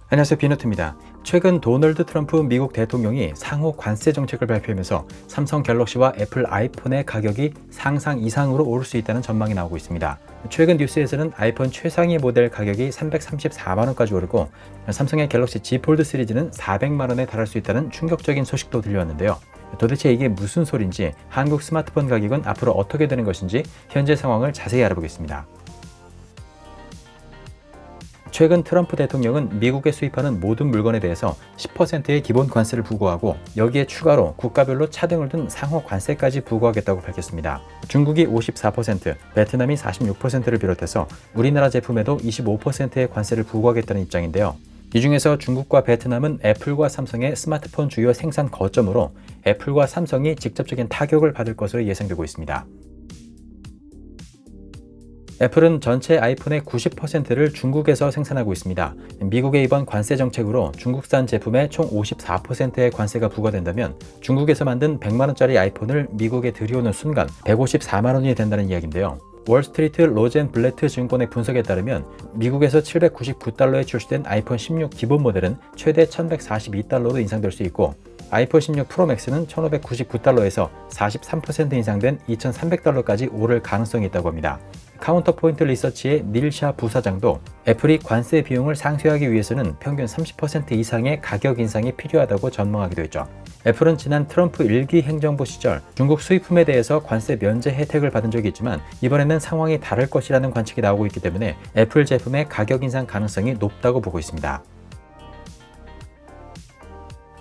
안녕하세요, 비너트입니다. 최근 도널드 트럼프 미국 대통령이 상호 관세 정책을 발표하면서 삼성 갤럭시와 애플 아이폰의 가격이 상상 이상으로 오를 수 있다는 전망이 나오고 있습니다. 최근 뉴스에서는 아이폰 최상위 모델 가격이 334만 원까지 오르고 삼성의 갤럭시 Z 폴드 시리즈는 400만 원에 달할 수 있다는 충격적인 소식도 들려왔는데요. 도대체 이게 무슨 소린지, 한국 스마트폰 가격은 앞으로 어떻게 되는 것인지 현재 상황을 자세히 알아보겠습니다. 최근 트럼프 대통령은 미국에 수입하는 모든 물건에 대해서 10%의 기본 관세를 부과하고 여기에 추가로 국가별로 차등을 둔 상호 관세까지 부과하겠다고 밝혔습니다. 중국이 54%, 베트남이 46%를 비롯해서 우리나라 제품에도 25%의 관세를 부과하겠다는 입장인데요. 이 중에서 중국과 베트남은 애플과 삼성의 스마트폰 주요 생산 거점으로 애플과 삼성이 직접적인 타격을 받을 것으로 예상되고 있습니다. 애플은 전체 아이폰의 90%를 중국에서 생산하고 있습니다. 미국의 이번 관세 정책으로 중국산 제품에 총 54%의 관세가 부과된다면 중국에서 만든 100만원짜리 아이폰을 미국에 들여오는 순간 154만 원이 된다는 이야기인데요. 월스트리트 로젠블레트 증권의 분석에 따르면 미국에서 799달러에 출시된 아이폰 16 기본 모델은 최대 1142달러로 인상될 수 있고 아이폰 16 프로맥스는 1599달러에서 43% 인상된 2300달러까지 오를 가능성이 있다고 합니다. 카운터포인트 리서치의 닐샤 부사장도 애플이 관세 비용을 상쇄하기 위해서는 평균 30% 이상의 가격 인상이 필요하다고 전망하기도 했죠. 애플은 지난 트럼프 1기 행정부 시절 중국 수입품에 대해서 관세 면제 혜택을 받은 적이 있지만 이번에는 상황이 다를 것이라는 관측이 나오고 있기 때문에 애플 제품의 가격 인상 가능성이 높다고 보고 있습니다.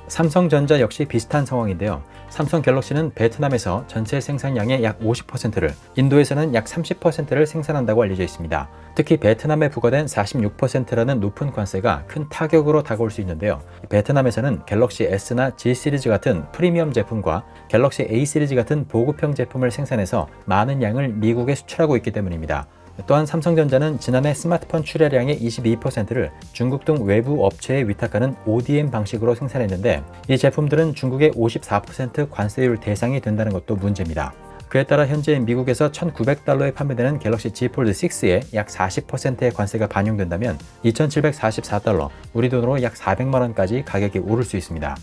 삼성전자 역시 비슷한 상황인데요. 삼성 갤럭시는 베트남에서 전체 생산량의 약 50%를, 인도에서는 약 30%를 생산한다고 알려져 있습니다. 특히 베트남에 부과된 46%라는 높은 관세가 큰 타격으로 다가올 수 있는데요. 베트남에서는 갤럭시 S나 G 시리즈 같은 프리미엄 제품과 갤럭시 A 시리즈 같은 보급형 제품을 생산해서 많은 양을 미국에 수출하고 있기 때문입니다. 또한 삼성전자는 지난해 스마트폰 출하량의 22%를 중국 등 외부 업체에 위탁하는 ODM 방식으로 생산했는데 이 제품들은 중국의 54% 관세율 대상이 된다는 것도 문제입니다. 그에 따라 현재 미국에서 1,900달러에 판매되는 갤럭시 Z 폴드 6에 약 40%의 관세가 반영된다면 2,744달러, 우리 돈으로 약 400만 원까지 가격이 오를 수 있습니다.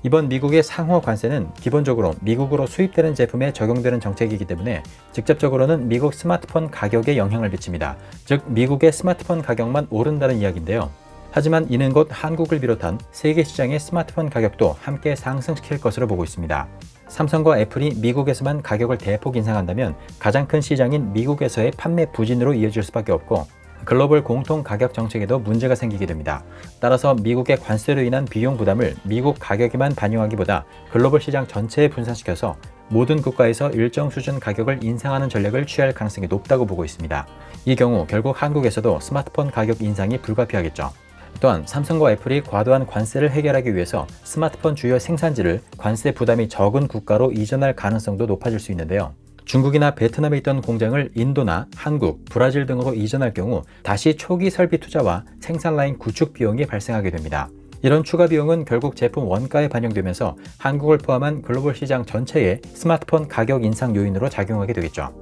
이번 미국의 상호 관세는 기본적으로 미국으로 수입되는 제품에 적용되는 정책이기 때문에 직접적으로는 미국 스마트폰 가격에 영향을 미칩니다. 즉 미국의 스마트폰 가격만 오른다는 이야기인데요. 하지만 이는 곧 한국을 비롯한 세계 시장의 스마트폰 가격도 함께 상승시킬 것으로 보고 있습니다. 삼성과 애플이 미국에서만 가격을 대폭 인상한다면 가장 큰 시장인 미국에서의 판매 부진으로 이어질 수밖에 없고 글로벌 공통 가격 정책에도 문제가 생기게 됩니다. 따라서 미국의 관세로 인한 비용 부담을 미국 가격에만 반영하기보다 글로벌 시장 전체에 분산시켜서 모든 국가에서 일정 수준 가격을 인상하는 전략을 취할 가능성이 높다고 보고 있습니다. 이 경우 결국 한국에서도 스마트폰 가격 인상이 불가피하겠죠. 또한 삼성과 애플이 과도한 관세를 해결하기 위해서 스마트폰 주요 생산지를 관세 부담이 적은 국가로 이전할 가능성도 높아질 수 있는데요. 중국이나 베트남에 있던 공장을 인도나 한국, 브라질 등으로 이전할 경우 다시 초기 설비 투자와 생산 라인 구축 비용이 발생하게 됩니다. 이런 추가 비용은 결국 제품 원가에 반영되면서 한국을 포함한 글로벌 시장 전체에 스마트폰 가격 인상 요인으로 작용하게 되겠죠.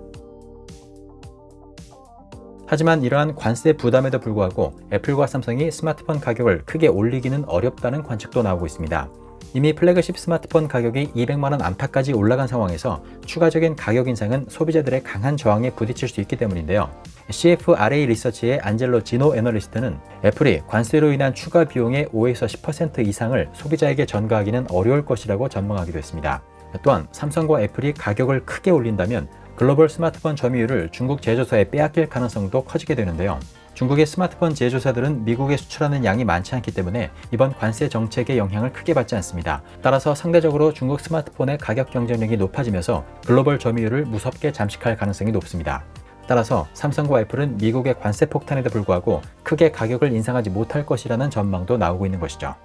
하지만 이러한 관세 부담에도 불구하고 애플과 삼성이 스마트폰 가격을 크게 올리기는 어렵다는 관측도 나오고 있습니다. 이미 플래그십 스마트폰 가격이 200만원 안팎까지 올라간 상황에서 추가적인 가격 인상은 소비자들의 강한 저항에 부딪힐 수 있기 때문인데요. CFRA 리서치의 안젤로 지노 애널리스트는 애플이 관세로 인한 추가 비용의 5에서 10% 이상을 소비자에게 전가하기는 어려울 것이라고 전망하기도 했습니다. 또한 삼성과 애플이 가격을 크게 올린다면 글로벌 스마트폰 점유율을 중국 제조사에 빼앗길 가능성도 커지게 되는데요. 중국의 스마트폰 제조사들은 미국에 수출하는 양이 많지 않기 때문에 이번 관세 정책의 영향을 크게 받지 않습니다. 따라서 상대적으로 중국 스마트폰의 가격 경쟁력이 높아지면서 글로벌 점유율을 무섭게 잠식할 가능성이 높습니다. 따라서 삼성과 애플은 미국의 관세 폭탄에도 불구하고 크게 가격을 인상하지 못할 것이라는 전망도 나오고 있는 것이죠.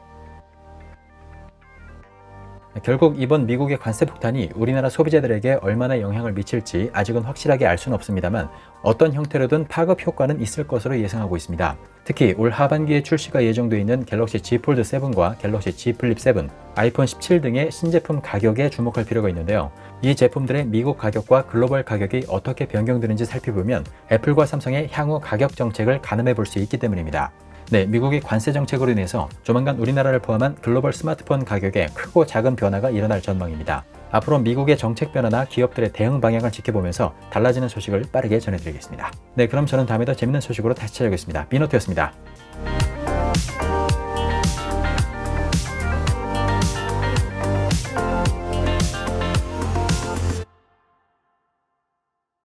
결국 이번 미국의 관세 폭탄이 우리나라 소비자들에게 얼마나 영향을 미칠지 아직은 확실하게 알 수는 없습니다만 어떤 형태로든 파급 효과는 있을 것으로 예상하고 있습니다. 특히 올 하반기에 출시가 예정돼 있는 갤럭시 Z 폴드 7과 갤럭시 Z 플립 7, 아이폰 17 등의 신제품 가격에 주목할 필요가 있는데요. 이 제품들의 미국 가격과 글로벌 가격이 어떻게 변경되는지 살펴보면 애플과 삼성의 향후 가격 정책을 가늠해 볼 수 있기 때문입니다. 네, 미국의 관세 정책으로 인해서 조만간 우리나라를 포함한 글로벌 스마트폰 가격에 크고 작은 변화가 일어날 전망입니다. 앞으로 미국의 정책 변화나 기업들의 대응 방향을 지켜보면서 달라지는 소식을 빠르게 전해드리겠습니다. 네, 그럼 저는 다음에 더 재밌는 소식으로 다시 찾아오겠습니다. 비노트였습니다.